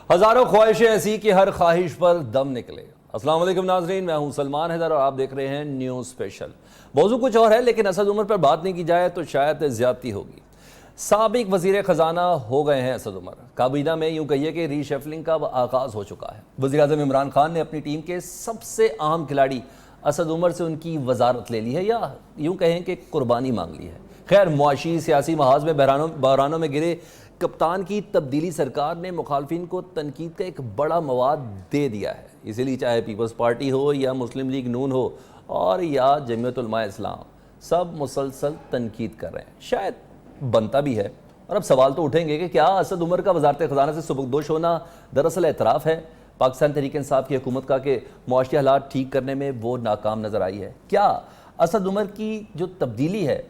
हजारों ख्वाहिशें ऐसी कि हर ख्वाहिश पर दम निकले। अस्सलाम वालेकुम नाजरीन, मैं हूं सलमान हैदर और आप देख रहे हैं न्यूज़ स्पेशल। मौजू कुछ और है, लेकिन असद उमर पर बात नहीं की जाए तो शायद ज्यादती होगी। साबिक वजीर खजाना हो गए हैं असद उमर। काबीना में यूं कहिए कि रीशफलिंग का आगाज हो चुका है। वज़ीर आज़म इमरान खान ने अपनी टीम के सबसे अहम खिलाड़ी असद उमर से उनकी वजारत ले ली है, या यूं कहें कि कुर्बानी मांग ली है। खैर, मुआशी सियासी महाज में बहरानों में गिरे कप्तान की तब्दीली सरकार ने मुखालफिन को तनकीद का एक बड़ा मवाद दे दिया है। इसीलिए चाहे पीपल्स पार्टी हो या मुस्लिम लीग नून हो और या जमीयत उलमा इस्लाम, सब मुसलसल तनकीद कर रहे हैं। शायद बनता भी है। और अब सवाल तो उठेंगे कि क्या असद उमर का वजारत खजाना से सुबकदोश होना दरअसल एतराफ़ है पाकिस्तान तहरीक इंसाफ की हुकूमत का कि मुआशी हालात ठीक करने में वो नाकाम नज़र आई है। क्या असद उमर की जो तब्दीली है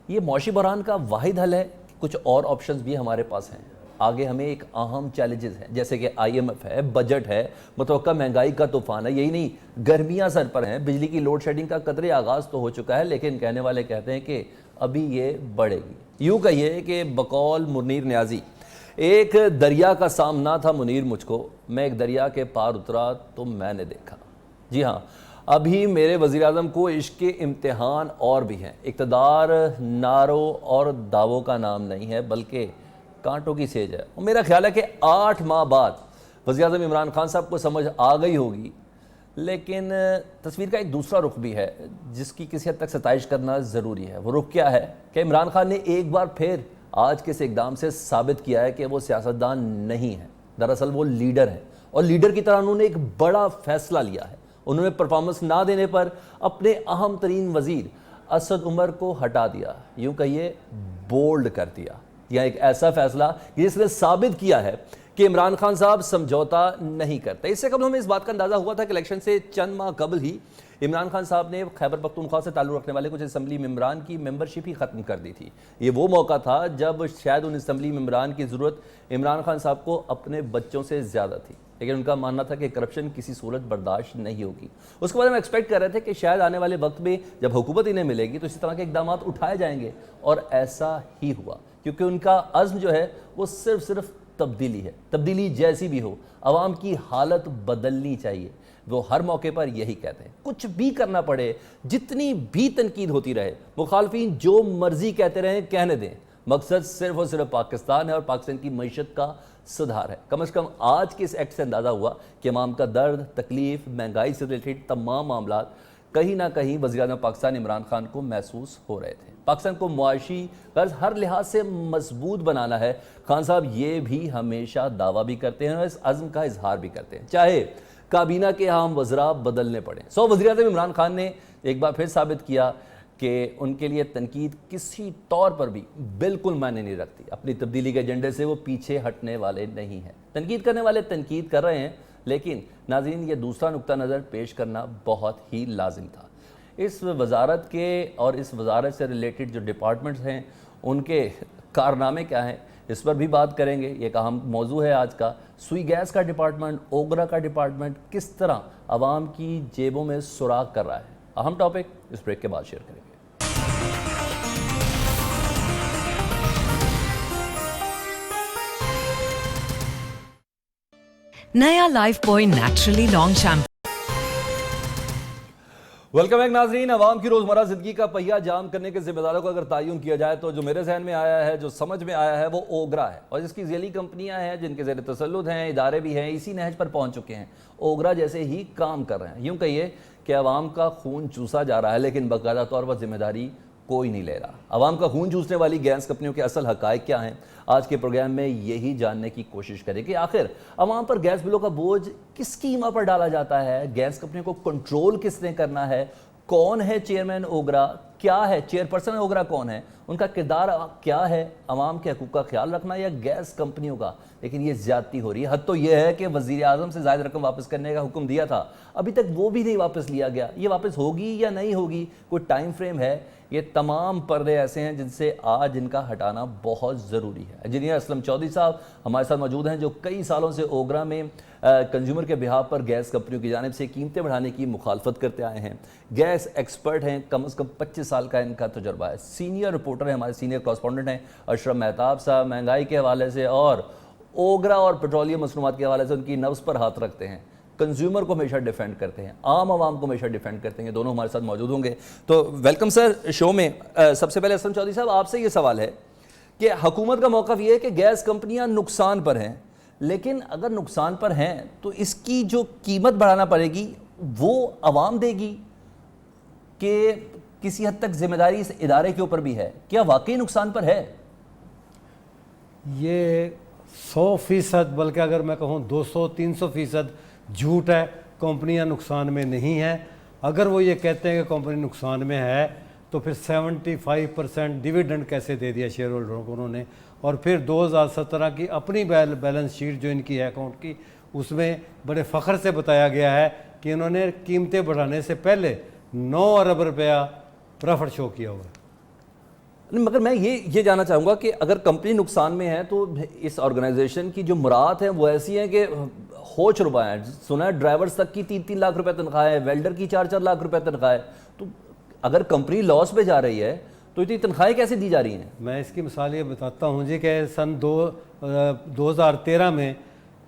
ये मुआशी बहरान का वाहिद हल है? कुछ और ऑप्शंस भी हमारे पास हैं। आगे हमें एक अहम चैलेंजेस हैं, जैसे कि IMF है, बजट है, मुतवक्का महंगाई का तूफान है। यही नहीं, गर्मियां सर पर हैं, बिजली की लोड शेडिंग का कदरे आगाज़ तो हो चुका है, लेकिन कहने वाले कहते हैं कि अभी ये बढ़ेगी। यूँ कहिए कि बकौल मुनीर न्याजी, एक दरिया का सामना था मुनीर मुझको, मैं एक दरिया के पार उतरा तो मैंने देखा। जी हाँ, अभी मेरे वज़ीर आज़म को इश्क के इम्तिहान और भी हैं। इक़्तिदार नारों और दावों का नाम नहीं है, बल्कि कांटों की सेज है। और मेरा ख्याल है कि 8 माह बाद वज़ीर आज़म इमरान खान साहब को समझ आ गई होगी। लेकिन तस्वीर का एक दूसरा रुख भी है जिसकी किसी हद तक सताइश करना ज़रूरी है। वो रुख क्या है कि इमरान खान ने एक बार फिर आज के इस इक़दाम से साबित किया है कि वो सियासतदान नहीं है, दरअसल वो लीडर है। और लीडर की तरह उन्होंने एक बड़ा फैसला लिया है। उन्होंने परफॉर्मेंस ना देने पर अपने अहम तरीन वजीर असद उमर को हटा दिया, यूं कहिए बोल्ड कर दिया। यह एक ऐसा फैसला जिसने साबित किया है कि इमरान खान साहब समझौता नहीं करते। इससे कबल हमें इस बात का अंदाजा हुआ था कि इलेक्शन से चंद माह कबल ही इमरान खान साहब ने खैबर पख्तूनख्वा से ताल्लुक़ रखने वाले कुछ असम्बली मेंबरान की मेंबरशिप ही ख़त्म कर दी थी। ये वो मौका था जब शायद उन असम्बली मेंबरान की ज़रूरत इमरान खान साहब को अपने बच्चों से ज़्यादा थी, लेकिन उनका मानना था कि करप्शन किसी सूरत बर्दाश्त नहीं होगी। उसके बाद हम एक्सपेक्ट कर रहे थे कि शायद आने वाले वक्त में जब हुकूमत इन्हें मिलेगी तो इसी तरह के इकदाम उठाए जाएंगे, और ऐसा ही हुआ, क्योंकि उनका अज़्म जो है वो सिर्फ तब्दीली है। तब्दीली जैसी भी हो, आवाम की हालत बदलनी चाहिए। वो हर मौके पर यही कहते हैं, कुछ भी करना पड़े, जितनी भी तनकीद होती रहे, मुखालफिन जो मर्जी कहते रहें, कहने दें, मकसद सिर्फ और सिर्फ पाकिस्तान है और पाकिस्तान की मईशत का सुधार है। कम से कम आज के इस एक्ट से अंदाज़ा हुआ कि अवाम का दर्द, तकलीफ, महंगाई से रिलेटेड तमाम मामला कहीं ना कहीं वज़ीर-ए-आज़म पाकिस्तान इमरान खान को महसूस हो रहे थे। पाकिस्तान को मुआशी कर्ज हर लिहाज से मजबूत बनाना है। खान साहब ये भी हमेशा दावा भी करते हैं और इस अज़्म का इजहार भी करते हैं, चाहे काबीना के अहम वज़रा बदलने पड़े। वज़ीर-ए-आज़म इमरान खान ने एक बार फिर साबित किया कि उनके लिए तनकीद किसी तौर पर भी बिल्कुल मायने नहीं रखती। अपनी तब्दीली के एजेंडे से वो पीछे हटने वाले नहीं हैं। तनकीद करने वाले तनकीद कर रहे हैं, लेकिन नाज़रीन ये दूसरा नुक्ता नज़र पेश करना बहुत ही लाजिम था। इस वजारत के और इस वजारत से रिलेटेड जो डिपार्टमेंट्स हैं उनके कारनामे क्या हैं, इस पर भी बात करेंगे। ये एक अहम मौजू है आज का। सुई गैस का डिपार्टमेंट, ओगरा का डिपार्टमेंट किस तरह आवाम की जेबों में सुराख कर रहा है, अहम टॉपिक इस ब्रेक के बाद शेयर करेंगे। नया life boy naturally long shampoo. Welcome back नाजरीन। अवाम की रोजमर्रा जिंदगी का पहिया जाम करने के जिम्मेदारों को अगर तयन किया जाए तो जो मेरे जहन में आया है, जो समझ में आया है, वो ओगरा है। और जिसकी ज़ेली कंपनियां हैं, जिनके ज़ेर तसल्लुत हैं, इदारे भी हैं, इसी नहज पर पहुंच चुके हैं, ओगरा जैसे ही काम कर रहे हैं। यूं कहिए कि अवाम का खून चूसा जा रहा है, लेकिन बाकायदा तौर पर जिम्मेदारी कोई नहीं ले रहा। अवाम का खून चूसने वाली गैस कंपनियों के असल हकायक क्या हैं, आज के प्रोग्राम में यही जानने की कोशिश करें कि आखिर अवाम पर गैस बिलों का बोझ किस कीमा पर डाला जाता है, गैस कंपनियों को कंट्रोल किसने करना है, कौन है चेयरमैन ओगरा, क्या है चेयरपर्सन ओगरा, कौन है, उनका किरदार क्या है, अवाम के हकूक़ का ख्याल रखना या गैस कंपनियों का। लेकिन ये ज्यादती हो रही है। हद तो यह है कि वज़ीर आज़म से ज़ायद रकम वापस करने का हुक्म दिया था, अभी तक वो भी नहीं वापस लिया गया। ये वापस होगी या नहीं होगी, कोई टाइम फ्रेम है? ये तमाम पर्दे ऐसे हैं जिनसे आज इनका हटाना बहुत ज़रूरी है। इंजीनियर असलम चौधरी साहब हमारे साथ मौजूद हैं, जो कई सालों से ओगरा में कंज्यूमर के बिहाफ पर गैस कंपनियों की जानिब से कीमतें बढ़ाने की मुखालफत करते आए हैं। गैस एक्सपर्ट हैं, कम से कम 25 साल का इनका तजुर्बा है। सीनियर रिपोर्टर है, हमारे सीनियर कॉरेस्पॉन्डेंट हैं अशरफ मेहताब साहब, महंगाई के हवाले से और ओगरा और पेट्रोलियम मसनूआत के हवाले से उनकी नफ्स पर हाथ रखते हैं, कंज्यूमर को हमेशा डिफेंड करते हैं, आम आवाम को हमेशा डिफेंड करते हैं, दोनों हमारे साथ मौजूद होंगे। तो वेलकम सर शो में। सबसे पहले असलम चौधरी साहब, आपसे ये सवाल है कि हुकूमत का मौक़िफ़ ये है कि गैस कंपनियां नुकसान पर हैं, लेकिन अगर नुकसान पर हैं तो इसकी जो कीमत बढ़ाना पड़ेगी वो आवाम देगी कि किसी हद तक जिम्मेदारी इस इदारे के ऊपर भी है? क्या वाकई नुकसान पर है? ये 100%, बल्कि अगर मैं कहूँ 200-300% झूठ है। कंपनियां नुकसान में नहीं हैं। अगर वो ये कहते हैं कि कंपनी नुकसान में है तो फिर 75% डिविडेंड कैसे दे दिया शेयर होल्डरों को उन्होंने? और फिर 2017 की अपनी बैलेंस शीट जो इनकी है अकाउंट की, उसमें बड़े फ़ख्र से बताया गया है कि इन्होंने कीमतें बढ़ाने से पहले 9 अरब रुपया प्रॉफिट शो किया हुआ है। नहीं, मगर मैं ये जानना चाहूँगा कि अगर कंपनी नुकसान में है तो इस ऑर्गेनाइजेशन की जो मुराद है वो ऐसी है कि होच रुपए हैं। सुना है ड्राइवर्स तक की 3-3 लाख रुपए तनख्वाह है, वेल्डर की 4-4 लाख रुपए तनख्वाह है। तो अगर कंपनी लॉस पे जा रही है तो इतनी तनख्वाहें कैसे दी जा रही हैं? मैं इसकी मिसाल ये बताता हूँ जी कि सन 2013 में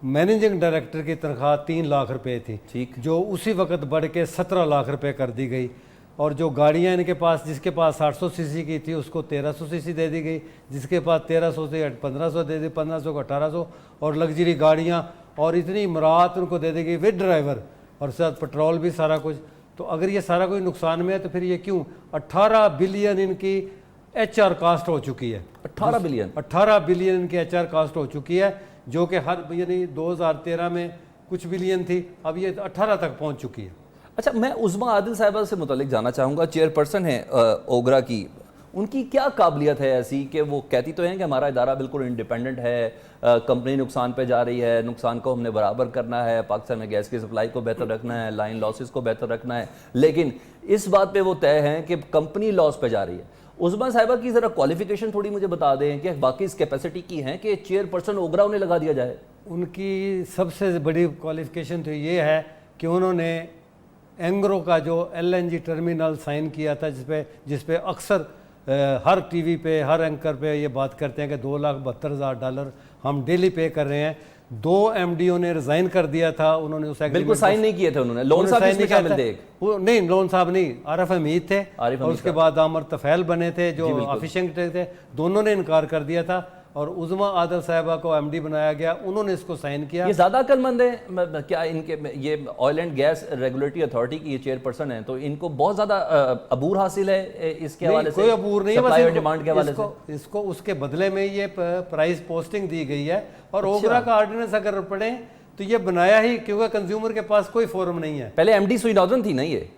मैनेजिंग डायरेक्टर की तनख्वाह 3 लाख रुपए थी, ठीक, जो उसी वक्त बढ़ के 17 लाख रुपए कर दी गई। और जो गाड़ियाँ इनके पास, जिसके पास 800 सीसी की थी उसको 1300 सीसी दे दी गई, जिसके पास 1300 से 1500 दे दी, 1500 को 1800, और लग्जरी गाड़ियाँ और इतनी इमारत उनको दे दी गई विद ड्राइवर और साथ पेट्रोल भी सारा कुछ। तो अगर ये सारा कुछ नुकसान में है तो फिर ये क्यों? 18 बिलियन इनकी HR कास्ट हो चुकी है। 18 बिलियन 18 बिलियन इनकी HR कास्ट हो चुकी है, जो कि हर यानी 2013 में कुछ बिलियन थी, अब ये 18 तक पहुंच चुकी है। अच्छा, मैं उज़मा आदिल साहिबा से मुतालिक जानना चाहूँगा, चेयरपर्सन है ओगरा की, उनकी क्या काबिलियत है ऐसी कि वो कहती तो हैं कि हमारा इदारा बिल्कुल इंडिपेंडेंट है, कंपनी नुकसान पे जा रही है, नुकसान को हमने बराबर करना है, पाकिस्तान में गैस की सप्लाई को बेहतर रखना है, लाइन लॉसेस को बेहतर रखना है, लेकिन इस बात पे वो तय हैं कि कंपनी लॉस पे जा रही है। उज़मा साहिबा की ज़रा क्वालिफिकेशन थोड़ी मुझे बता दें कि बाकी इस कैपेसिटी की हैं कि चेयरपर्सन ओगरा उन्हें लगा दिया जाए। उनकी सबसे बड़ी क्वालिफिकेशन तो ये है कि उन्होंने एंग्रो का जो LNG टर्मिनल साइन किया था, जिसपे अक्सर हर टीवी पे, हर एंकर पे ये बात करते हैं कि $2,72,000 हम डेली पे कर रहे हैं। 2 MDO ने रिजाइन कर दिया था, उन्होंने उस एग्रीमेंट बिल्कुल साइन नहीं किए थे उन्होंने। लोन साहब इसमें शामिल थे? नहीं, लोन साहब नहीं, आरिफ हमीद थे, और उसके बाद आमर तफैल बने थे जो ऑफिशिएंट थे, दोनों ने इनकार कर दिया था और उज़मा आदिल साहिबा को MD बनाया गया, उन्होंने इसको साइन किया। ये ज़्यादा अक्लमंद है क्या? इनके ये oil and gas regulatory authority की ये चेयरपर्सन है, तो इनको बहुत ज़्यादा अबूर हासिल है इसके हवाले से? कोई अबूर नहीं है, सप्लाई और डिमांड के हवाले से इसको उसके बदले में ये प्राइस पोस्टिंग दी गई है। और ओगरा का ऑर्डिनेंस अगर पढ़ें तो ये बनाया ही क्योंकि कंज्यूमर के पास कोई फोरम नहीं है। पहले MD सुई नॉर्दर्न थी ना, ये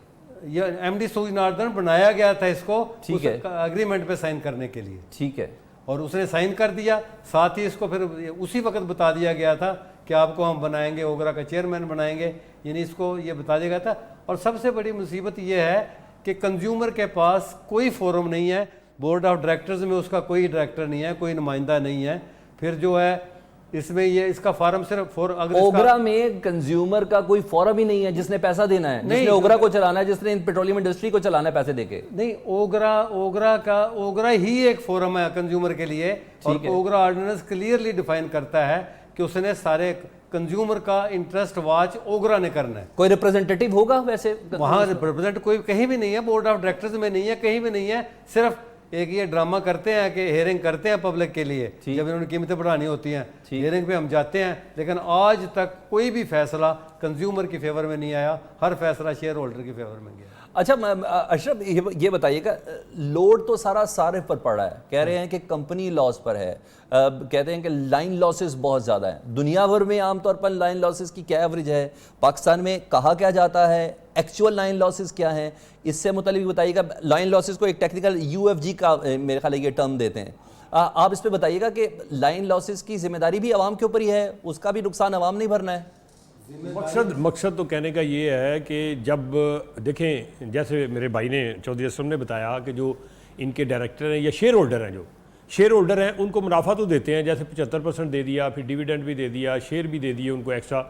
MD सुई नॉर्दर्न बनाया गया था इसको, ठीक है, एग्रीमेंट पे साइन करने के लिए, ठीक है, और उसने साइन कर दिया। साथ ही इसको फिर उसी वक्त बता दिया गया था कि आपको हम बनाएंगे, ओगरा का चेयरमैन बनाएंगे, यानी इसको ये बता दिया गया था। और सबसे बड़ी मुसीबत ये है कि कंज्यूमर के पास कोई फोरम नहीं है, बोर्ड ऑफ डायरेक्टर्स में उसका कोई डायरेक्टर नहीं है, कोई नुमाइंदा नहीं है। फिर जो है इसमें ये इसका फार्म सिर्फ ओगरा में कंज्यूमर का कोई फोरम ही नहीं है जिसने पैसा देना है, जिसने ओगरा को चलाना है, जिसने पेट्रोलियम इंडस्ट्री को चलाना है पैसे देके। नहीं, ओगरा ही एक फोरम है कंज्यूमर के लिए, और ओगरा ऑर्डिनेंस क्लियरली डिफाइन करता है कि उसने सारे कंज्यूमर का इंटरेस्ट वॉच ओगरा ने करना है। कोई रिप्रेजेंटेटिव होगा वैसे वहाँ? रिप्रेजेंट कोई कहीं भी नहीं है, बोर्ड ऑफ डायरेक्टर्स में नहीं है, कहीं भी नहीं है। सिर्फ एक ये ड्रामा करते हैं कि हेयरिंग करते हैं पब्लिक के लिए, जब इन्होंने कीमतें बढ़ानी होती हैं, हेयरिंग पे हम जाते हैं, लेकिन आज तक कोई भी फैसला कंज्यूमर की फेवर में नहीं आया, हर फैसला शेयर होल्डर की फेवर में गया। अच्छा अशरफ, ये बताइएगा, लोड तो सारा सारिफ पर पड़ रहा है, कह रहे हैं कि कंपनी लॉस पर है, कहते हैं कि लाइन लॉसेस बहुत ज़्यादा है। दुनिया भर में आमतौर पर लाइन लॉसेस की क्या एवरेज है? पाकिस्तान में कहा क्या जाता है? एक्चुअल लाइन लॉसेस क्या हैं? इससे मुतालिक बताइएगा। लाइन लॉसेस को एक टेक्निकल UFG का मेरे ख्याल ये टर्म देते हैं, आप इस पर बताइएगा कि लाइन लॉसेस की जिम्मेदारी भी आवाम के ऊपर ही है, उसका भी नुकसान आवाम नहीं भरना है? मकसद तो कहने का ये है कि जब देखें, जैसे मेरे भाई ने चौधरी असलम ने बताया कि जो इनके डायरेक्टर हैं या शेयर होल्डर हैं, जो शेयर होल्डर हैं उनको मुनाफा तो देते हैं, जैसे 75% दे दिया, फिर डिविडेंड भी दे दिया, शेयर भी दे दिए उनको एक्स्ट्रा,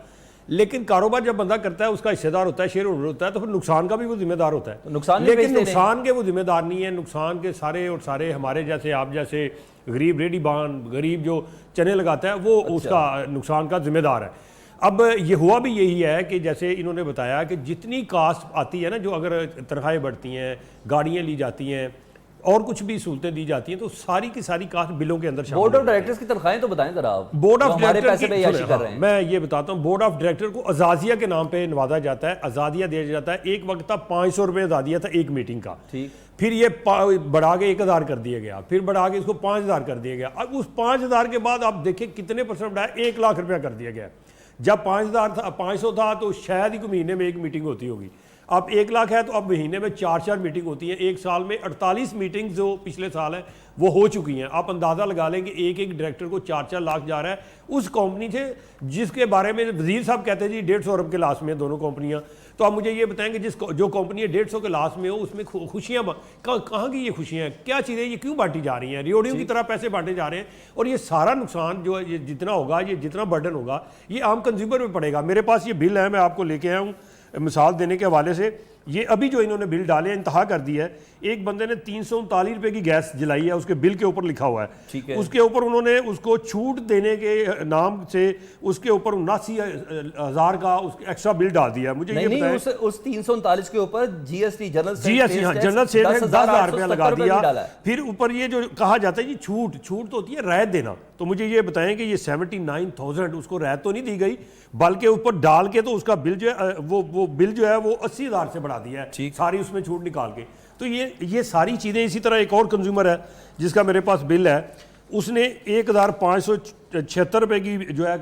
लेकिन कारोबार जब बंदा करता है उसका हिस्सेदार होता है, शेयर होल्डर होता है, तो फिर नुकसान का भी वो जिम्मेदार होता है। तो नुकसान भी लेकिन बेचते नुकसान के वो जिम्मेदार नहीं है। नुकसान के सारे और सारे हमारे जैसे आप जैसे गरीब रेडी बान, गरीब जो चने लगाता है वो उसका नुकसान का जिम्मेदार है। अब ये हुआ भी यही है कि जैसे इन्होंने बताया कि जितनी कास्ट आती है ना, जो अगर तनख्वाहें बढ़ती हैं, गाड़ियाँ ली जाती हैं और कुछ भी सहूलतें दी जाती हैं, तो सारी की सारी कास्ट बिलों के अंदर शामिल बोर्ड ऑफ होती है। डायरेक्टर्स की तनख्वाहें तो बताएं जरा आप, बोर्ड जो ऑफ हमारे पैसे पे डायरेक्टर याशी कर रहे हैं। मैं ये बताता हूँ, बोर्ड ऑफ डायरेक्टर को अजाजिया के नाम पे नवाजा जाता है, अजादिया दिया जाता है। एक वक्त था 500 रुपये अजादिया था एक मीटिंग का, ठीक। फिर ये बढ़ा के 1000 कर दिया गया, फिर बढ़ा के इसको 5000 कर दिया गया। अब उस 5000 के बाद आप देखें कितने परसेंट बढ़ाया, 1 लाख रुपया कर दिया गया। जब 5000 था, 500 था, तो शायद ही कोई महीने में एक मीटिंग होती होगी। अब 1 लाख है तो अब महीने में 4 मीटिंग होती हैं। एक साल में 48 मीटिंग जो पिछले साल है वो हो चुकी हैं। आप अंदाज़ा लगा लें कि एक एक डायरेक्टर को 4-4 लाख जा रहा है उस कंपनी से जिसके बारे में वजीर साहब कहते हैं जी 150 अरब के लास्ट में दोनों कंपनियां। तो आप मुझे ये बताएंगे जो कंपनी 150 के लास्ट में हो उसमें खुशियाँ कहाँ की ये खुशियाँ हैं, क्या चीज़ें ये क्यों बांटी जा रही हैं, रियोड़ियों की तरह पैसे बांटे जा रहे हैं। और ये सारा नुकसान जो ये जितना होगा, ये जितना बर्डन होगा, ये आम कंज्यूमर में पड़ेगा। मेरे पास ये बिल है, मैं आपको लेके आया हूँ मिसाल देने के हवाले से। ये अभी जो इन्होंने बिल डाले इंतहा कर दी है, एक बंदे ने 339 रुपये की गैस जलाई है, उसके बिल के ऊपर लिखा हुआ है, ठीक है। उसके ऊपर उन्होंने उसको छूट देने के नाम से उसके ऊपर 79,000 का एक्स्ट्रा बिल डाल दिया है। मुझे ये बताएं, उस 339 के ऊपर जीएसटी जनरल जनरल सेल 10,000 रुपया लगा दिया। डाला। फिर ऊपर ये जो कहा जाता है जी छूट तो होती है रायत देना। तो मुझे ये बताएं कि ये 79,000 उसको रायत तो नहीं दी गई, बल्कि ऊपर डाल के तो उसका बिल जो है वो बिल जो है वो 80,000 से बढ़ा दिया है सारी उसमें छूट निकाल के। तो ये सारी चीज़ें। इसी तरह एक और कंज्यूमर है जिसका मेरे पास बिल है, उसने 1576 रुपये की जो है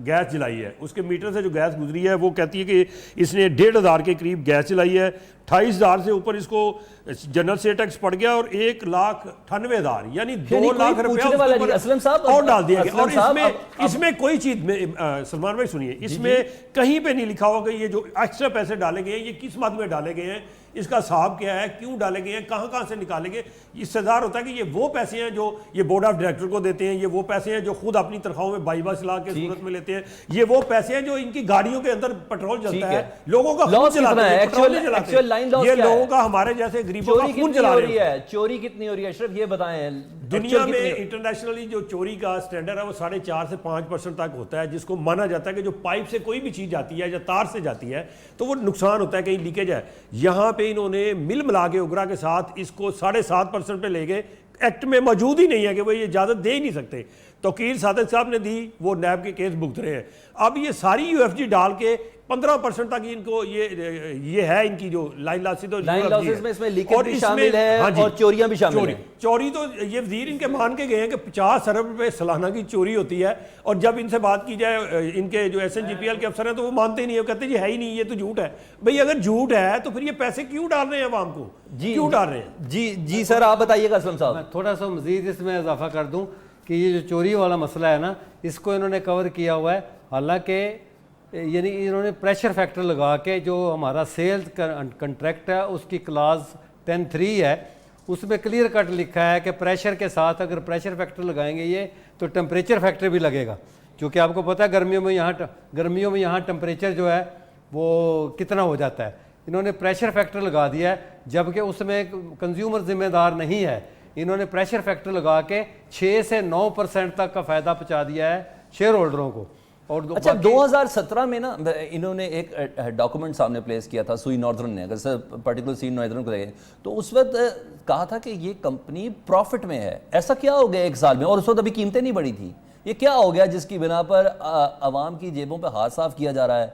गैस जलाई है, उसके मीटर से जो गैस गुजरी है वो कहती है कि इसने 1,500 के करीब गैस जलाई है। 28,000 से ऊपर इसको जनरल से टैक्स पड़ गया और 1,98,000 यानी 2 लाख रुपया और डाल दिया गया। और इसमें कोई चीज में सलमान भाई सुनिए, इसमें कहीं पे नहीं लिखा होगा ये जो एक्स्ट्रा पैसे डाले गए हैं ये किस मद में डाले गए हैं, इसका हिसाब क्या है, क्यों डाले गए हैं, कहाँ से निकाले गए। इससे ज़ाहिर होता है कि ये वो पैसे हैं जो ये बोर्ड ऑफ डायरेक्टर को देते हैं, ये वो पैसे हैं जो खुद अपनी तनख्वाहों में 22 लाख के सूरत में लेते हैं, ये वो पैसे हैं जो इनकी गाड़ियों के अंदर पेट्रोल जलता है, लोगों का खून जलाते हैं, पेट्रोल नहीं जलाते, ये लोगों का हमारे जैसे गरीबों का खून जला रहे हैं। चोरी कितनी हो रही है अशरफ, ये बताएं। दुनिया में इंटरनेशनली जो चोरी का स्टैंडर्ड है वो 4.5 से 5% तक होता है, जिसको माना जाता है कि जो पाइप से कोई भी चीज़ जाती है या तार से जाती है तो वो नुकसान होता है, कहीं लीकेज है। यहाँ पे इन्होंने मिल मिला के उगरा के साथ इसको 7.5% पे ले गए। एक्ट में मौजूद ही नहीं है कि वो ये इजाज़त दे ही नहीं सकते। तौकीर सादिक साहब ने दी, वो नैब के केस भुगत रहे हैं। अब ये सारी यूएफजी डाल के 15% तक इनको ये है इनकी जो लाइन लॉसेस में इसमें लीकेज भी शामिल है और चोरियां भी शामिल हैं। चोरी तो ये वजीर इनके मान के गए हैं कि 50 अरब रुपए सालाना की चोरी होती है, और जब इनसे बात की जाए इनके जो SNGPL के अफसर हैं तो वो मानते ही नहीं है, कहते जी है ही नहीं, ये तो झूठ है। भाई अगर झूठ है तो फिर ये पैसे क्यों डाल रहे हैं अवाम को, क्यों डाल रहे हैं? जी सर, आप बताइएगा असलम साहब। मैं थोड़ा सा मजीद इसमें इजाफा कर दूं कि ये जो चोरी वाला मसला है ना, इसको इन्होंने कवर किया हुआ है। हालांकि यानी इन्होंने प्रेशर फैक्टर लगा के जो हमारा सेल्स कंट्रैक्ट है उसकी क्लास 10(3) है, उसमें क्लियर कट लिखा है कि प्रेशर के साथ अगर प्रेशर फैक्टर लगाएंगे ये तो टेम्परेचर फैक्टर भी लगेगा, क्योंकि आपको पता है गर्मियों में यहाँ टेम्परेचर जो है वो कितना हो जाता है। इन्होंने प्रेशर फैक्टर लगा दिया है, जबकि उसमें कंज्यूमर जिम्मेदार नहीं है। इन्होंने प्रेशर फैक्टर लगा के 6 से 9% तक का फ़ायदा पहुँचा दिया है शेयर होल्डरों को। और अच्छा, 2017 में ना इन्होंने एक डॉक्यूमेंट सामने प्लेस किया था, सुई नॉर्दर्न ने, अगर सर पर्टिकुलर सुई नॉर्दर्न को देखें तो उस वक्त कहा था कि ये कंपनी प्रॉफिट में है। ऐसा क्या हो गया 1 साल में? और उस वक्त अभी कीमतें नहीं बढ़ी थी। ये क्या हो गया जिसकी बिना पर आवाम की जेबों पर हाथ साफ किया जा रहा है,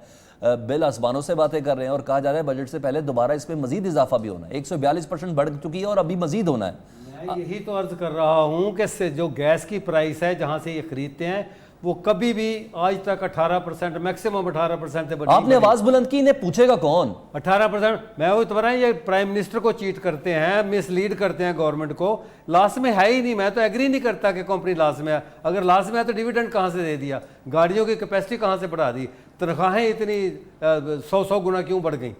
बिल आसमानों से बातें कर रहे हैं और कहा जा रहा है बजट से पहले दोबारा इस पर मजीद इजाफा भी होना है। 142% बढ़ चुकी है और अभी मजीद होना है। मैं यही तो अर्ज कर रहा हूँ कि जो गैस की प्राइस है जहाँ से ये खरीदते हैं वो कभी भी आज तक 18%, मैक्सिमम 18% से बढ़ी। आपने आवाज बुलंद की, इन्हें पूछेगा कौन? 18%। मैं वो तो बता ये प्राइम मिनिस्टर को चीट करते हैं, मिसलीड करते हैं गवर्नमेंट को। लास्ट में है ही नहीं। मैं तो एग्री नहीं करता कि कंपनी लास्ट में है। अगर लास्ट में है तो डिविडेंड कहाँ से दे दिया, गाड़ियों की कैपेसिटी कहाँ से बढ़ा दी, तनख्वाहें इतनी 100 गुना क्यों बढ़ गई,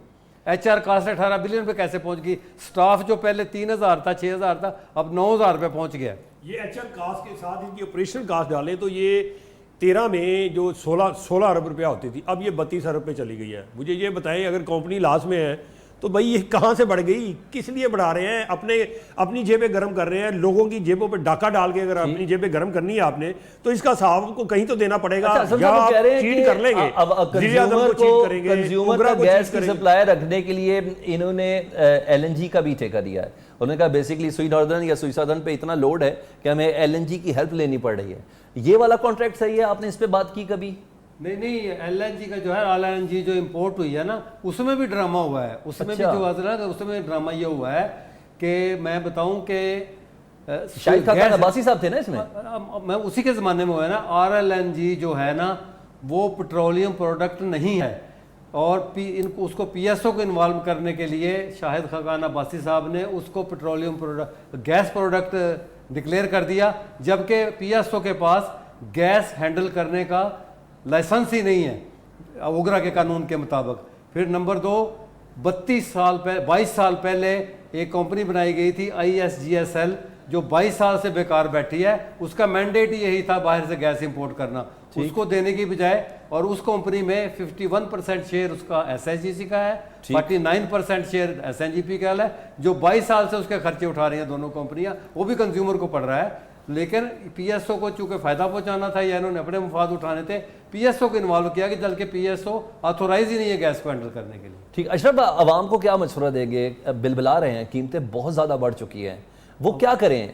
HR कास्ट 18 बिलियन पे कैसे पहुंच गई, स्टाफ जो पहले 3,000 था 6,000 था अब 9,000 पे पहुंच गया। ये HR कास्ट के साथ इनकी ऑपरेशनल कास्ट डालें तो ये 13 में जो 16 अरब रुपया होती थी, अब ये 32 अरब पे चली गई है। मुझे ये बताएं, अगर कंपनी लॉस में है तो भाई ये कहाँ से बढ़ गई, किस लिए बढ़ा रहे हैं? अपनी जेबें गर्म कर रहे हैं, लोगों की जेबों पे डाका डाल के अगर अपनी जेबें गर्म करनी है आपने, तो इसका हिसाब को कहीं तो देना पड़ेगा। या आप चीट कर लेंगे, अब कंज्यूमर का गैस की सप्लाई रखने के लिए इन्होंने LNG का भी ठेका दिया है। उन्होंने कहा बेसिकली सुई नॉर्दर्न या सुई सदर्न पे इतना लोड है कि हमें LNG की हेल्प लेनी पड़ रही है। ये वाला कॉन्ट्रैक्ट सही है? आपने इस पे बात की कभी? नहीं, LNG का जो है LNG जो इंपोर्ट हुई है ना, उसमें भी ड्रामा हुआ है। उसमें भी जो है ना, उसमें ड्रामा ये हुआ है कि मैं बताऊं कि शायद खान अब्बासी साहब थे ना इसमें, मैं उसी के ज़माने में हुआ है ना। RLNG जो है ना वो पेट्रोलियम प्रोडक्ट नहीं है, और उसको PSO को इन्वॉल्व करने के लिए शाहिद खान अब्बासी साहब ने उसको petroleum product gas product declare कर दिया, जबकि PSO के पास गैस हैंडल करने का लाइसेंस ही नहीं है ओगरा के कानून के मुताबिक। फिर नंबर 2, 22 साल पहले एक कंपनी बनाई गई थी ISGSL, जो 22 साल से बेकार बैठी है। उसका मैंडेट ही यही था बाहर से गैस इंपोर्ट करना, उसको देने की बजाय। और उस कंपनी में 51% शेयर उसका SHGC का है, 49% शेयर SNGP का है, जो 22 साल से उसके खर्चे उठा रही हैं दोनों कंपनियां। वो भी कंज्यूमर को पड़ रहा है, लेकिन PSO को चूंकि फायदा पहुंचाना था या इन्होंने अपने मुफाद उठाने थे, PSO को इन्वॉल्व किया कि जबकि PSO ऑथोराइज ही नहीं है गैस को हैंडल करने के लिए। ठीक, अशरफ आवाम को क्या मशवरा देंगे? बिलबिला रहे हैं, कीमतें बहुत ज्यादा बढ़ चुकी हैं, वो क्या करें?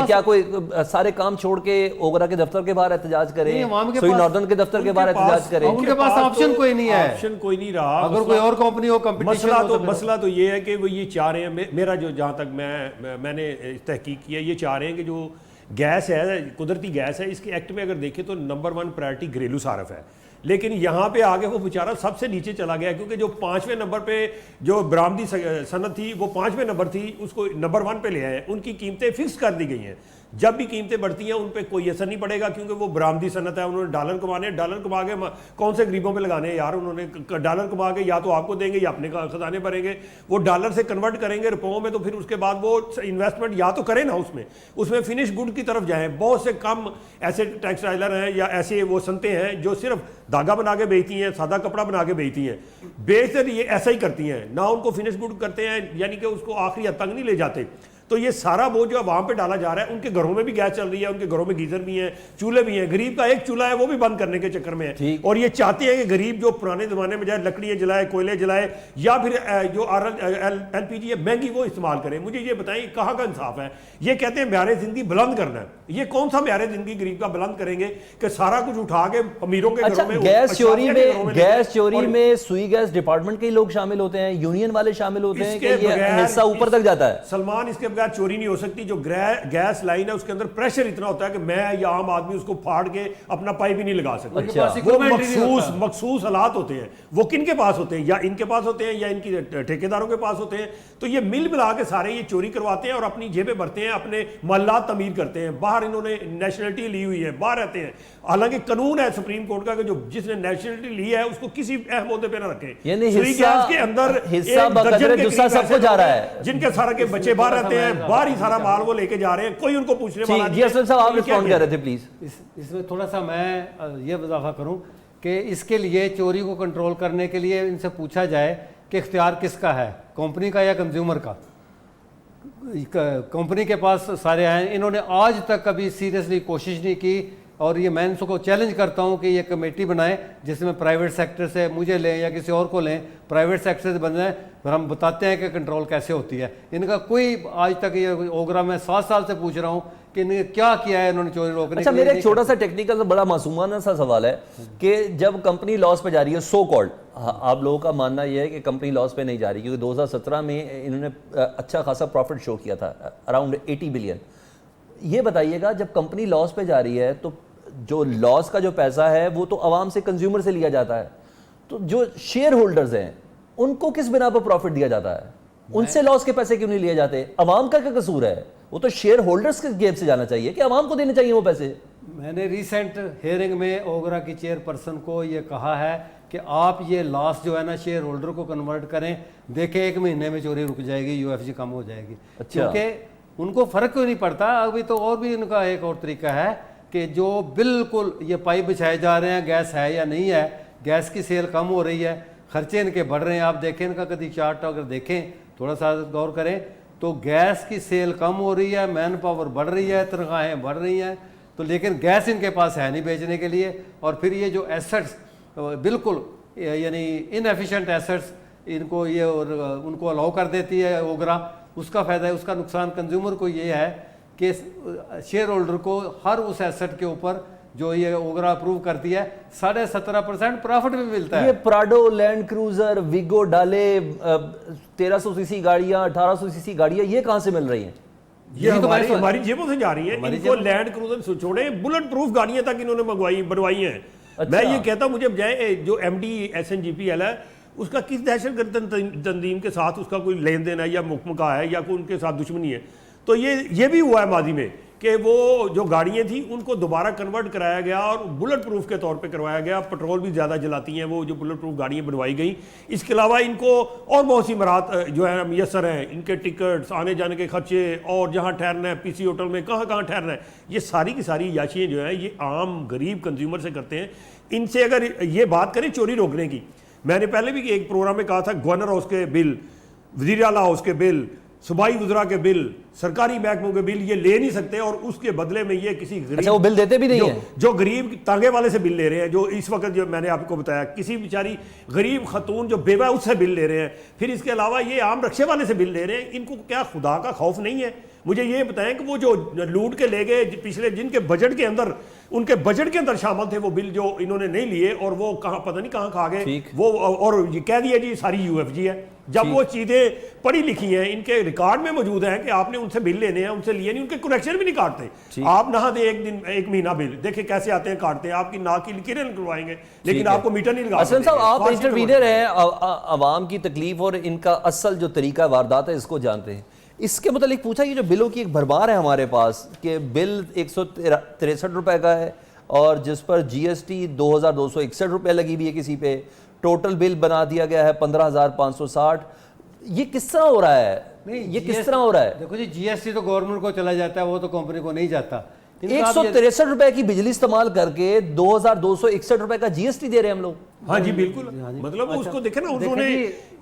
क्या कोई सारे काम छोड़ के ओगरा के दफ्तर के बाहर एहतजाज करें, सुई नॉर्दर्न के दफ्तर के बाहर एहतजाज करें? उनके पास ऑप्शन कोई नहीं है, ऑप्शन कोई नहीं रहा। अगर कोई और कंपनी हो कंपटीशन। मसला तो ये है कि वो ये चाह रहे हैं, मेरा जो जहाँ तक मैंने तहकीक किया, ये चाह रहे हैं कि जो गैस है, कुदरती गैस है, इसके एक्ट में अगर देखें तो नंबर 1 प्रायोरिटी घरेलू सारफ है, लेकिन यहाँ पे आगे वो बेचारा सबसे नीचे चला गया, क्योंकि जो 5वें नंबर पे जो बरामदी सनत थी वो 5वें नंबर थी, उसको नंबर 1 पे ले आए। उनकी कीमतें फिक्स कर दी गई हैं। जब भी कीमतें बढ़ती हैं उन पे कोई असर नहीं पड़ेगा, क्योंकि वो बरामदी सनत है। उन्होंने डॉलर कमाने, डॉलर कमा के कौन से गरीबों पे लगाने हैं यार? उन्होंने डॉलर कमा के या तो आपको देंगे या अपने खजाने भरेंगे। वो डॉलर से कन्वर्ट करेंगे रुपयों में, तो फिर उसके बाद वो इन्वेस्टमेंट या तो करें ना उसमें फिनिश गुड की तरफ जाएं। बहुत से कम ऐसे टेक्सटाइलर हैं या ऐसे वो सनतें हैं जो सिर्फ धागा बना के बेचती हैं, सादा कपड़ा बना के बेचती हैं। बेचते ये ऐसा ही करती हैं ना, उनको फिनिश गुड करते हैं, यानी कि उसको आखिरी हद तक नहीं ले जाते। तो ये सारा बोझ जो वहां पे डाला जा रहा है, उनके घरों में भी गैस चल रही है, उनके घरों में गीजर भी हैं, चूल्हे भी हैं। गरीब का एक चूल्हा है वो भी बंद करने के चक्कर में है, और ये चाहते हैं कि गरीब जो पुराने जमाने में जाए लकड़ियां जलाए, कोयले जलाए, या फिर जो LPG है महंगी वो इस्तेमाल करें। मुझे ये बताएं कहाँ का इंसाफ है? ये कहते हैं म्यारे जिंदगी बुलंद करना है, ये कौन सा म्यारे जिंदगी गरीब का बुलंद करेंगे कि सारा कुछ उठा के अमीरों के घरों में? गैस चोरी में सुई गैस डिपार्टमेंट के लोग शामिल होते हैं, यूनियन वाले शामिल होते हैं, ये हिस्सा ऊपर तक जाता है। सलमान, इसके बगैर चोरी नहीं हो सकती। जो गैस लाइन है उसके अंदर प्रेशर इतना होता है कि मैं या आम आदमी उसको फाड़ के अपना पाइप ही नहीं लगा सकता। वो मखसूस हालात होते हैं। वो किन के पास होते हैं? या इनके पास होते हैं या इनकी ठेकेदारों के पास होते हैं। तो ये मिल मिला के सारे ये चोरी करवाते हैं और अपनी जेबें भरते हैं, अपने मोहल्लात तमीर करते हैं। बाहर इन्होंने नेशनलिटी ली हुई है, बाहर रहते हैं। हालांकि कानून है सुप्रीम कोर्ट का कि जो जिसने नेशनलिटी ली है उसको किसी अहम ओहदे पे ना रखे। के अंदर सबको जा रहा है, जिनके सारे के बच्चे बाहर रहते हैं, बाहर ही सारा माल वो लेके जा रहे हैं, कोई उनको पूछने वाला नहीं। जी असलम साहब, आप रिस्पॉन्ड कर रहे थे प्लीज। इसमें थोड़ा सा मैं ये इजाफा करूं कि इसके लिए चोरी को कंट्रोल करने के लिए इनसे पूछा जाए कि इख्तियार किसका है, कंपनी का या कंज्यूमर का? कंपनी के पास सारे हैं। इन्होंने आज तक कभी सीरियसली कोशिश नहीं की, और ये मैं इनको चैलेंज करता हूँ कि ये कमेटी बनाए जिसमें प्राइवेट सेक्टर से मुझे लें या किसी और को लें, प्राइवेट सेक्टर से बनाए, फिर हम बताते हैं कि कंट्रोल कैसे होती है। इनका कोई आज तक, ये ओगरा में 7 साल से पूछ रहा हूँ कि इन्हें क्या किया है इन्होंने चोरी रोकने के लिए। मेरा एक छोटा सा टेक्निकल सा बड़ा मासूमाना सा सवाल है कि जब कंपनी लॉस पे जा रही है, सो कॉल्ड, आप लोगों का मानना यह है कि कंपनी लॉस पे नहीं जा रही, क्योंकि 2017 में इन्होंने अच्छा खासा प्रॉफिट शो किया था, अराउंड 80 बिलियन। ये बताइएगा, जब कंपनी लॉस पे जा रही है तो जो लॉस का जो पैसा है वो तो आवाम से, कंज्यूमर से लिया जाता है, तो जो शेयर होल्डर्स हैं उनको किस बिना पर प्रॉफिट दिया जाता है? उनसे लॉस के पैसे क्यों नहीं लिए जाते? आवाम का क्या कसूर है? वो तो शेयर होल्डर्स के जेब से जाना चाहिए कि आवाम को देने चाहिए वो पैसे। मैंने रिसेंट हियरिंग में ओगरा की चेयरपर्सन को ये कहा है कि आप ये लॉस जो है ना शेयर होल्डर को कन्वर्ट करें, देखें 1 महीने में चोरी रुक जाएगी, UFG कम हो जाएगी। क्योंकि उनको फर्क क्यों नहीं पड़ता? अभी तो और भी इनका एक और तरीका है कि जो बिल्कुल ये पाइप बिछाए जा रहे हैं, गैस है या नहीं है, गैस की सेल कम हो रही है, खर्चे इनके बढ़ रहे हैं। आप देखें इनका कभी चार्ट अगर देखें, थोड़ा सा गौर करें तो गैस की सेल कम हो रही है, मैन पावर बढ़ रही है, तनख्वाहें बढ़ रही हैं, तो लेकिन गैस इनके पास है नहीं बेचने के लिए। और फिर ये जो एसेट्स बिल्कुल यानी इनएफिशिएंट एसेट्स इनको ये और उनको अलाउ कर देती है ओगरा, उसका फ़ायदा है। उसका नुकसान कंज्यूमर को ये है कि शेयर होल्डर को हर उस एसेट के ऊपर जो ये ओगरा अप्रूव करती है 17.5% प्रॉफिट भी मिलता है। ये प्राडो, लैंड क्रूजर, विगो डाले, 1300 सीसी गाड़ियां, 1800 सीसी गाड़ियां, ये कहां से मिल रही हैं? ये हमारी जेबों से जा रही है। इनको लैंड क्रूजर छोड़े, बुलेट प्रूफ गाड़ियां तक इन्होंने बनवाई हैं। अच्छा। मैं ये कहता हूं, मुझे बजाय जो MD SNGPL है उसका किस दहशतगर्द तंजीम के साथ उसका कोई लेन देन है या मुकमका है या कोई उनके साथ दुश्मनी है, तो ये भी हुआ है माजी में कि वो जो गाड़ियाँ थी उनको दोबारा कन्वर्ट कराया गया और बुलेट प्रूफ के तौर पे करवाया गया। पेट्रोल भी ज़्यादा जलाती हैं वो जो बुलेट प्रूफ गाड़ियाँ बनवाई गई। इसके अलावा इनको और बहुत सी मरात जो है मैसर हैं, इनके टिकट्स, आने जाने के खर्चे और जहाँ ठहरना है, PC होटल में कहाँ कहाँ ठहरना है, ये सारी की सारी याशियाँ जो हैं ये आम गरीब कंज्यूमर से करते हैं। इनसे अगर ये बात करें चोरी रोकने की, मैंने पहले भी एक प्रोग्राम में कहा था, गवर्नर हाउस के बिल, वज़ीर आला हाउस के बिल, सूबाई वज़रा के बिल, सरकारी महकमों के बिल ये ले नहीं सकते और उसके बदले में ये किसी गरीब, अच्छा, वो बिल देते भी नहीं है। जो गरीब तांगे वाले से बिल ले रहे हैं, जो इस वक्त जो मैंने आपको बताया किसी बेचारी गरीब खतून जो बेवा उससे बिल ले रहे हैं, फिर इसके अलावा ये आम रक्शे वाले से बिल ले रहे हैं। इनको क्या खुदा का खौफ नहीं है? मुझे ये बताएं कि वो जो लूट के ले गए पिछले, जिनके बजट के अंदर, उनके बजट के अंदर शामिल थे वो बिल जो इन्होंने नहीं लिए और वो कहाँ पता नहीं कहाँ खा गए वो, और ये कह दिया जी सारी UFG है, जब वो चीजें पढ़ी लिखी हैं, इनके रिकॉर्ड में मौजूद हैं कि आपने उनसे बिल लेने हैं, उनसे लिए नहीं, उनके करेक्शन भी नहीं काटते। आप नहा दे एक दिन, एक महीना बिल देखे कैसे आते हैं, काटते हैं, आपकी नाक की लकीरें निकलवाएंगे लेकिन आपको मीटर नहीं लगा। असलम साहब, आप इंटरवीनर हैं, आवाम की तकलीफ और इनका असल जो तरीका वारदात है इसको जानते हैं। इसके मतलब पूछा, ये जो बिलों की एक भरमार है हमारे पास कि बिल 163 रुपए का है और जिस पर GST 2261 रुपये लगी हुई है किसी पे, टोटल बिल बना दिया गया है 15,560। ये किस तरह हो रहा है? नहीं, ये किस तरह हो रहा है? देखो जी, GST तो गवर्नमेंट को चला जाता है, वो तो कंपनी को नहीं जाता। 163 रुपए की बिजली इस्तेमाल करके 2261 रुपए का GST दे रहे हैं हम लोग। हाँ जी बिल्कुल, मतलब उसको देखे ना, उन्होंने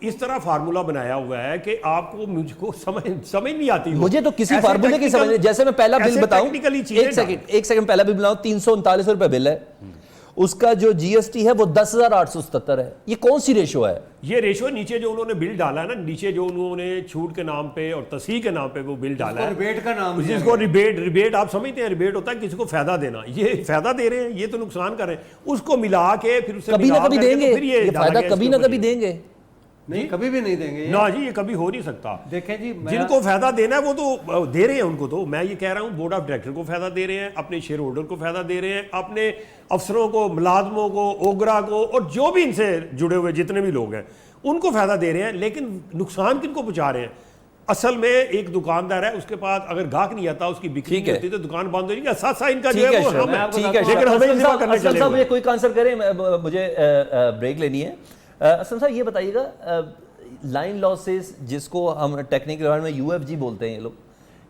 इस तरह फार्मूला बनाया हुआ है कि आपको, मुझको समझ नहीं आती। मुझे तो किसी फार्मूले की समझ नहीं। जैसे मैं पहला बिल बताऊं, एक सेकंड पहला बिल बनाऊं, 339 रुपए बिल है, उसका जो GST है वो 10,877 है। ये कौन सी रेशो है? ये रेशो नीचे जो उन्होंने बिल डाला है ना, नीचे जो उन्होंने छूट के नाम पे और तस्हीह के नाम पे वो बिल डाला है, रिबेट का नाम, जिसको रिबेट आप समझते हैं, रिबेट होता है किसी को फायदा देना। ये फायदा दे रहे हैं, ये तो नुकसान कर रहे हैं। उसको मिला के फिर उससे कभी ना कभी देंगे, फिर ये फायदा कभी ना कभी देंगे। नहीं, कभी भी नहीं देंगे ना जी, ये कभी हो नहीं सकता। देखें जी, जिनको फायदा देना है वो तो दे रहे हैं, उनको तो मैं ये कह रहा हूँ बोर्ड ऑफ डायरेक्टर को फायदा दे रहे हैं, अपने शेयर होल्डर को फायदा दे रहे हैं, अपने अफसरों को, मुलाजमों को, ओगरा को और जो भी इनसे जुड़े हुए जितने भी लोग हैं उनको फायदा दे रहे हैं। लेकिन नुकसान किनको पहुंचा रहे हैं? असल में एक दुकानदार है, उसके पास अगर गाहक नहीं आता, उसकी बिक्री नहीं होती तो दुकान बंद हो जाएगी। साथ साथ इनका जो है वो हम है, लेकिन हमें इंतजाम करने चले साहब ये कोई आंसर करें, मुझे ब्रेक लेनी है। असलम साहब ये बताइएगा, लाइन लॉसेस जिसको हम टेक्निकल वर्ड में UFG बोलते हैं ये लोग,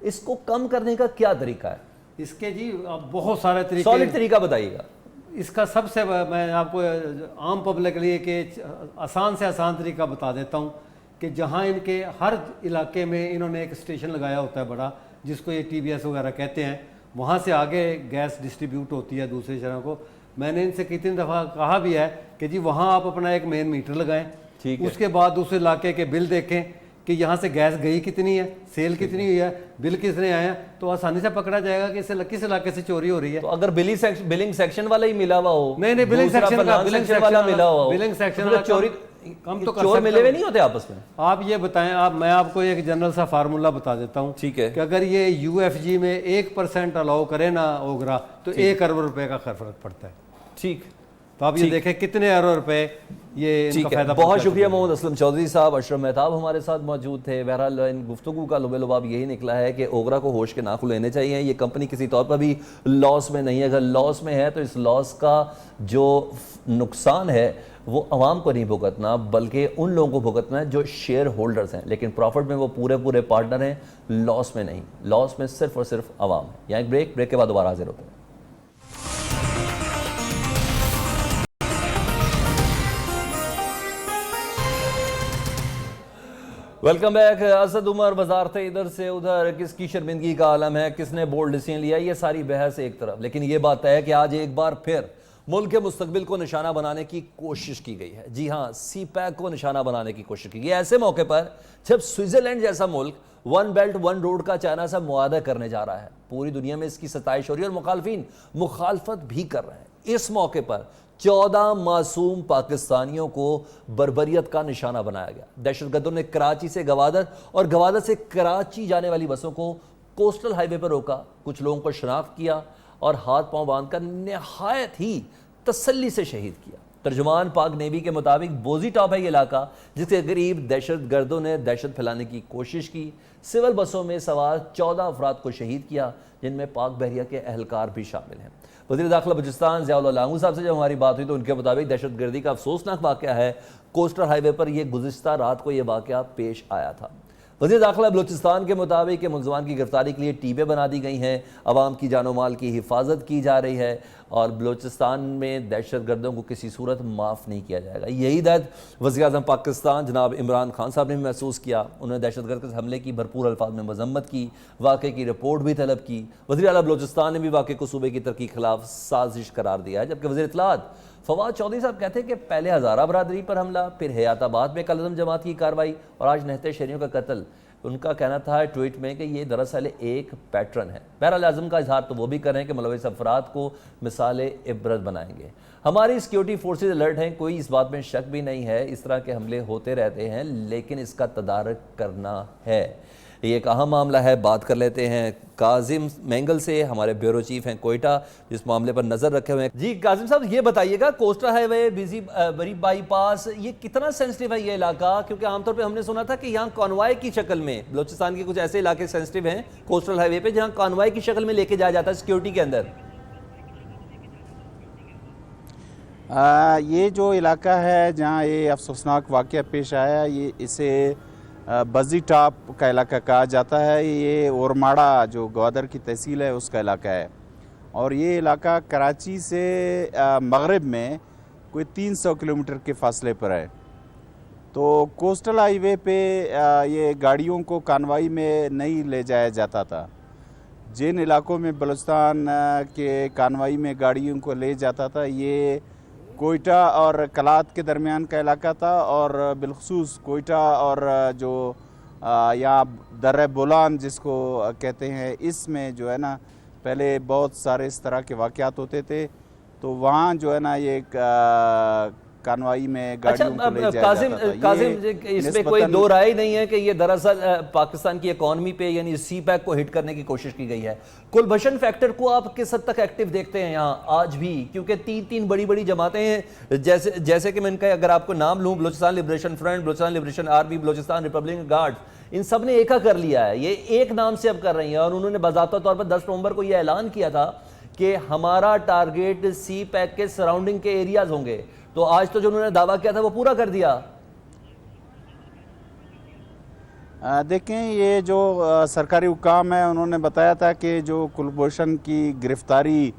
इसको कम करने का क्या तरीका है? इसके जी बहुत सारे तरीके, सॉलिड तरीका बताइएगा। इसका सबसे मैं आपको आम पब्लिक के लिए कि आसान से आसान तरीका बता देता हूँ कि जहाँ इनके हर इलाके में इन्होंने एक स्टेशन लगाया होता है बड़ा, जिसको ये TBS वगैरह कहते हैं, वहाँ से आगे गैस डिस्ट्रीब्यूट होती है दूसरे शहरों को। मैंने इनसे कितनी दफ़ा कहा भी है कि जी वहाँ आप अपना एक मेन मीटर लगाएं, उसके बाद दूसरे इलाके के बिल देखें कि यहाँ से गैस गई कितनी है, सेल कितनी हुई है, बिल कितने आए हैं, तो आसानी से पकड़ा जाएगा कि किस इलाके से चोरी हो रही है। तो अगर बिलिंग सेक्शन वाला ही मिला हुआ हो, नहीं बिलिंग सेक्शन वाला मिला हुआ हो, बिलिंग सेक्शन वाला चोरी कम तो चोर मिले हुए नहीं होते आपस में। आप ये बताएं, मैं आपको एक जनरल सा फार्मूला बता देता हूँ, ठीक है, कि अगर ये UFG में 1% अलाउ करे ना ओगरा, तो 1 अरब रुपए का फर्क पड़ता है। ठीक, तो आप ये देखें कितने अरब रुपए ये इनका फायदा। बहुत शुक्रिया मोहम्मद असलम चौधरी साहब। अशरफ मेहताब हमारे साथ मौजूद थे। बहरहाल इन गुफ्तगू का लुबे-लुबाब यही निकला है कि ओगरा को होश के नाखून लेने चाहिए। ये कंपनी किसी तौर पर भी लॉस में नहीं है। अगर लॉस में है तो इस लॉस का जो नुकसान है वो आवाम को नहीं भुगतना, बल्कि उन लोगों को भुगतना है जो शेयर होल्डर्स हैं, लेकिन प्रॉफिट में वो पूरे पार्टनर हैं, लॉस में नहीं। लॉस में सिर्फ और सिर्फ आवाम है। यहाँ एक ब्रेक के बाद दोबारा हाजिर होते हैं। Welcome back. असद उमर बाजार थे, इधर से उधर किसकी शर्मिंदगी का आलम है, किसने बोल्ड डिसीजन लिया, ये सारी बहस एक तरफ। लेकिन ये बात है कि आज एक बार फिर मुल्क के मुस्तकबिल को निशाना बनाने की कोशिश की गई है। जी हाँ, सी पैक को निशाना बनाने की कोशिश की गई है ऐसे मौके पर जब स्विट्जरलैंड जैसा मुल्क वन बेल्ट वन रोड का चाइना से मुआहदा करने जा रहा है। पूरी दुनिया में इसकी सताइश हो रही है और मुखालफिन मुखालफत भी कर रहे हैं। इस मौके पर 14 मासूम पाकिस्तानियों को बर्बरियत का निशाना बनाया गया। दहशतगर्दों ने कराची से गवादर और गवादर से कराची जाने वाली बसों को कोस्टल हाईवे पर रोका, कुछ लोगों को शनाख्त किया और हाथ पांव बांधकर निहायत ही तसल्ली से शहीद किया। तर्जुमान पाक नेवी के मुताबिक बोजी टॉप है ये इलाका जिसके करीब दहशतगर्दों ने दहशत फैलाने की कोशिश की। सिविल बसों में सवार 14 अफराद को शहीद किया, जिनमें पाक बहरिया के अहलकार भी शामिल हैं। वज़ीर दाखिला बलूचिस्तान ज़ियाउल लांगू साहब से जब हमारी बात हुई तो उनके मुताबिक दहशतगर्दी का अफसोसनाक वाक़या है। कोस्टल हाईवे पर यह गुज़िश्ता रात को यह वाक़या पेश आया था। वज़ीर दाखिला बलूचिस्तान के मुताबिक मुलज़मान की गिरफ्तारी के लिए टीमें बना दी गई हैं, अवाम की जानो माल की हिफाजत की जा रही है और बलूचिस्तान में दहशतगर्दों को किसी सूरत माफ़ नहीं किया जाएगा। यही दर्द वज़ीर आज़म पाकिस्तान जनाब इमरान खान साहब ने भी महसूस किया। उन्होंने दहशतगर्द के हमले की भरपूर अल्फाज में मजम्मत की, वाक़े की रिपोर्ट भी तलब की। वज़ीर आला बलूचिस्तान ने भी वाक़े को सूबे की तरक्की के खिलाफ साजिश करार दिया है। जबकि वज़ीर इत्तलात फवाद चौधरी साहब कहते हैं कि पहले हज़ारा बरादरी पर हमला, फिर हयाताबाद में कलदम जमात की कार्रवाई और आज नहते शहरियों का कत्ल। उनका कहना था ट्वीट में कि ये दरअसल एक पैटर्न है। बहरहाल आज़म का इजहार तो वो भी कर रहे हैं कि मुलविस अफराद को मिसाल इबरत बनाएंगे। हमारी सिक्योरिटी फोर्सेज अलर्ट हैं, कोई इस बात में शक भी नहीं है। इस तरह के हमले होते रहते हैं लेकिन इसका तदारक करना है, ये एक अहम मामला है। बात कर लेते हैं काजिम मेंगल से, हमारे ब्यूरो चीफ हैं कोयटा, जिस मामले पर नजर रखे हुए हैं। जी काजिम साहब, ये बताइएगा कोस्टल हाईवे बिजी बरी बाईपास ये कितना सेंसिटिव है ये इलाका? क्योंकि आमतौर पे हमने सुना था कि यहाँ कॉन्वॉय की शक्ल में बलूचिस्तान के कुछ ऐसे इलाके सेंसिटिव हैं कोस्टल हाईवे पे जहाँ कॉन्वॉय की शक्ल में लेके जाया जाता है सिक्योरिटी के अंदर। ये जो इलाका है जहाँ ये अफसोसनाक वाक़या पेश आया, ये इसे बजी टॉप का इलाका कहा जाता है। ये ओरमाड़ा जो ग्वादर की तहसील है उसका इलाका है और ये इलाका कराची से मगरिब में कोई 300 किलोमीटर के फासले पर है। तो कोस्टल हाईवे पे ये गाड़ियों को कानवाई में नहीं ले जाया जाता था। जिन इलाकों में बलूचिस्तान के कानवाई में गाड़ियों को ले जाता था ये कोयटा और कलात के दरमियान का इलाका था और बिलखसूस कोयटा और जो यहाँ दर्रे बोलान जिसको कहते हैं, इसमें जो है ना पहले बहुत सारे इस तरह के वाक़यात होते थे। तो वहाँ जो है ना ये कानवाई में गाड़ियों को ले जाया जाता था। काजिम इसमें कोई दो राय नहीं है कि ये दरअसल पाकिस्तान की इकॉनमी पे यानी सी पैक को हिट करने की कोशिश की गई है। कुलभूषण फैक्टर को आप किस हद तक एक्टिव देखते हैं यहाँ आज भी? क्योंकि तीन बड़ी बड़ी जमातें हैं, जैसे कि मैं इनका अगर आपको नाम लूँ, Balochistan liberation front, Balochistan liberation army, Balochistan republican guard, इन सब ने एका कर लिया है। ये एक नाम से अब कर रही हैं और उन्होंने बाज़ाब्ता तौर पर 10 नवंबर को यह ऐलान किया था कि हमारा टारगेट सी पैक के सराउंडिंग के एरियाज होंगे। तो आज तो जो उन्होंने दावा किया था वो पूरा कर दिया। देखें, ये जो सरकारी हुकाम है उन्होंने बताया था कि जो कुलभूषण की गिरफ्तारी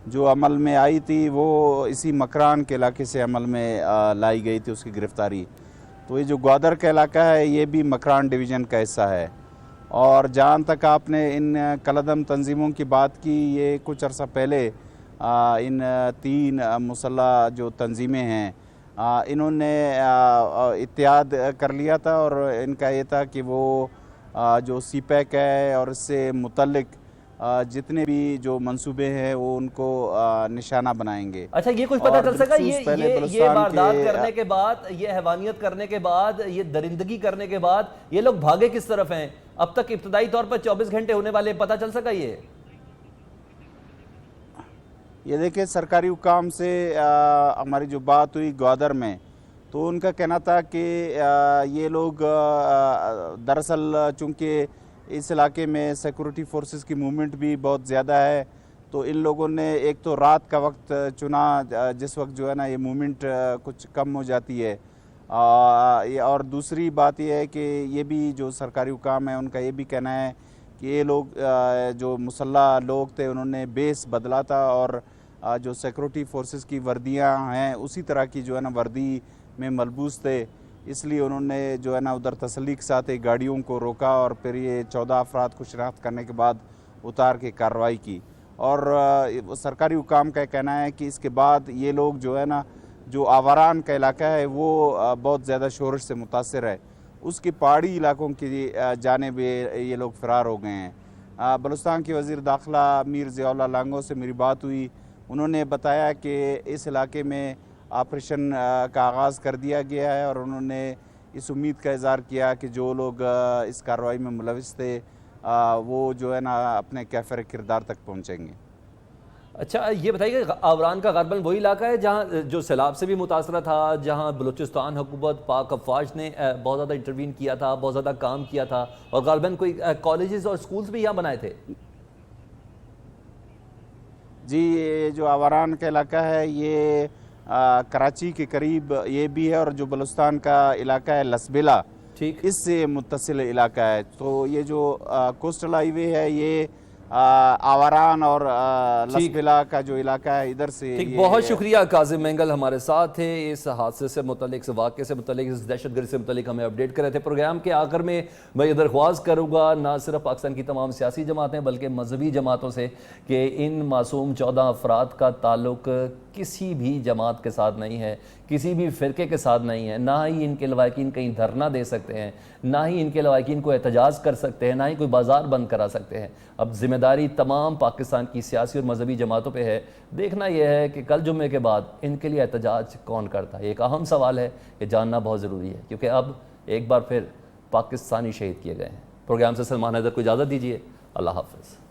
जो अमल में आई थी वो इसी मकरान के इलाके से अमल में लाई गई थी उसकी गिरफ्तारी। तो ये जो ग्वादर का इलाका है ये भी मकरान डिवीज़न का हिस्सा है। और जहाँ तक आपने इन कलदम तंजीमों की बात की, ये कुछ अर्सा पहले इन 3 मुसल्लह जो तंजीमें हैं इन्होंने इत्तेहाद कर लिया था और इनका ये था कि वो जो सी पैक है और इससे मुतल्लिक जितने भी जो मंसूबे हैं वो उनको निशाना बनाएंगे। अच्छा, ये कुछ पता चल सका ये वारदात करने के बाद, ये हैवानियत करने के बाद, ये दरिंदगी करने के बाद ये लोग भागे किस तरफ हैं? अब तक इब्तदाई तौर पर 24 घंटे होने वाले, पता चल सका ये देखिए सरकारी हुकाम से हमारी जो बात हुई ग्वादर में, तो उनका कहना था कि ये लोग दरअसल चूँकि इस इलाके में सिक्योरिटी फोर्सेस की मूवमेंट भी बहुत ज़्यादा है, तो इन लोगों ने एक तो रात का वक्त चुना जिस वक्त जो है ना ये मूवमेंट कुछ कम हो जाती है। और दूसरी बात यह है कि ये भी जो सरकारी हुकाम है उनका ये भी कहना है कि ये लोग जो मुसल्लह लोग थे उन्होंने बेस बदला था और जो सिक्योरिटी फोर्सेस की वर्दियां हैं उसी तरह की जो है ना वर्दी में मलबूस थे। इसलिए उन्होंने जो है ना उधर तसल्ली के साथ एक गाड़ियों को रोका और फिर ये 14 अफराद को शनाख्त करने के बाद उतार के कार्रवाई की। और सरकारी हुकाम का कहना है कि इसके बाद ये लोग जो है ना, जो आवारान का इलाका है वो बहुत ज़्यादा शोरश से मुतासर है, उसकी पहाड़ी इलाकों की जानिब ये लोग फ़रार हो गए हैं। बलूचिस्तान के वज़ीर दाखिला मीर ज़ियाउल्लाह लांगो से मेरी बात हुई, उन्होंने बताया कि इस इलाके में ऑपरेशन का आगाज़ कर दिया गया है और उन्होंने इस उम्मीद का इज़हार किया कि जो लोग इस कार्रवाई में मुलविस थे वो जो है ना अपने कैफर किरदार तक पहुँचेंगे। अच्छा, ये बताइए कि आवारान का गालबन वही इलाका है जहाँ जो सैलाब से भी मुतासरा था, जहाँ बलूचिस्तान हुकूमत पाक अफवाज ने बहुत ज़्यादा इंटरवीन किया था, बहुत ज़्यादा काम किया था और गालबन कोई कॉलेजेस और स्कूल्स भी यहाँ बनाए थे? जी, ये जो आवारान का इलाका है ये कराची के करीब ये भी है और जो बलूचिस्तान का इलाका है लसबेला, ठीक, इससे मुत्तसिल इलाका है। तो ये जो कोस्टल हाईवे है ये आवारान और लसबेला का जो इलाका है इधर से। ठीक, बहुत शुक्रिया काजिम मेंगल हमारे साथ थे, इस हादसे से मुतल्लिक, इस वाक़े से मुतल्लिक, इस दहशतगर्दी से मुतल्लिक हमें अपडेट कर रहे थे। प्रोग्राम के आखिर में मैं ये दरख्वास्त करूँगा ना सिर्फ पाकिस्तान की तमाम सियासी जमातें बल्कि मजहबी जमातों से कि इन मासूम 14 अफराद का ताल्लुक किसी भी जमात के साथ नहीं है, किसी भी फ़िरके के साथ नहीं है, ना ही इनके लवाकिन कहीं धरना दे सकते हैं, ना ही इनके लवाकिन को एहतजाज कर सकते हैं, ना ही कोई बाज़ार बंद करा सकते हैं। अब ज़िम्मेदारी तमाम पाकिस्तान की सियासी और मजहबी जमातों पे है। देखना यह है कि कल जुम्मे के बाद इनके लिए एहतजाज कौन करता है। एक अहम सवाल है, ये जानना बहुत ज़रूरी है, क्योंकि अब एक बार फिर पाकिस्तानी शहीद किए गए हैं। प्रोग्राम से सलमान हैदर को इजाज़त दीजिए। अल्लाह हाफ़िज़।